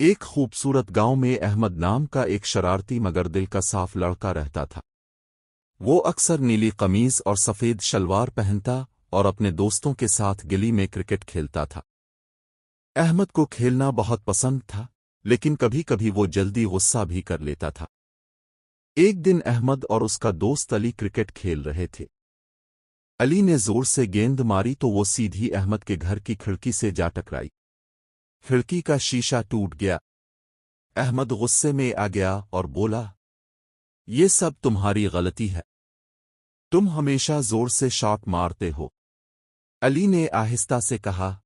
ایک خوبصورت گاؤں میں احمد نام کا ایک شرارتی مگر دل کا صاف لڑکا رہتا تھا۔ وہ اکثر نیلی قمیض اور سفید شلوار پہنتا اور اپنے دوستوں کے ساتھ گلی میں کرکٹ کھیلتا تھا۔ احمد کو کھیلنا بہت پسند تھا، لیکن کبھی کبھی وہ جلدی غصہ بھی کر لیتا تھا۔ ایک دن احمد اور اس کا دوست علی کرکٹ کھیل رہے تھے۔ علی نے زور سے گیند ماری تو وہ سیدھی احمد کے گھر کی کھڑکی سے جا ٹکرائی۔ کھڑکی کا شیشہ ٹوٹ گیا۔ احمد غصے میں آ گیا اور بولا، یہ سب تمہاری غلطی ہے، تم ہمیشہ زور سے شاٹ مارتے ہو۔ علی نے آہستہ سے کہا،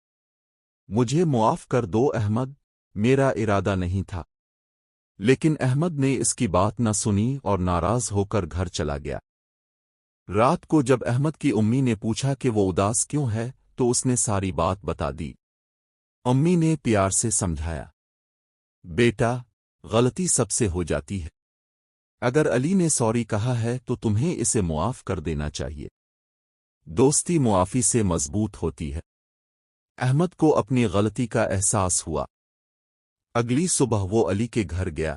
مجھے معاف کر دو احمد، میرا ارادہ نہیں تھا۔ لیکن احمد نے اس کی بات نہ سنی اور ناراض ہو کر گھر چلا گیا۔ رات کو جب احمد کی امی نے پوچھا کہ وہ اداس کیوں ہے تو اس نے ساری بات بتا دی۔ امی نے پیار سے سمجھایا، بیٹا، غلطی سب سے ہو جاتی ہے۔ اگر علی نے سوری کہا ہے تو تمہیں اسے معاف کر دینا چاہیے۔ دوستی معافی سے مضبوط ہوتی ہے۔ احمد کو اپنی غلطی کا احساس ہوا۔ اگلی صبح وہ علی کے گھر گیا۔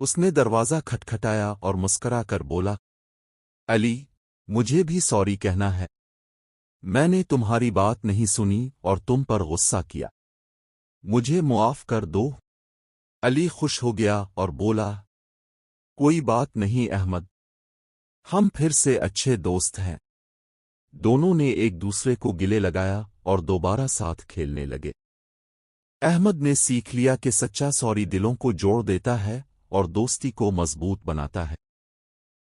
اس نے دروازہ کھٹکھٹایا اور مسکرا کر بولا، علی، مجھے بھی سوری کہنا ہے، میں نے تمہاری بات نہیں سنی اور تم پر غصہ کیا، مجھے معاف کر دو۔ علی خوش ہو گیا اور بولا، کوئی بات نہیں احمد، ہم پھر سے اچھے دوست ہیں۔ دونوں نے ایک دوسرے کو گلے لگایا اور دوبارہ ساتھ کھیلنے لگے۔ احمد نے سیکھ لیا کہ سچا سوری دلوں کو جوڑ دیتا ہے اور دوستی کو مضبوط بناتا ہے۔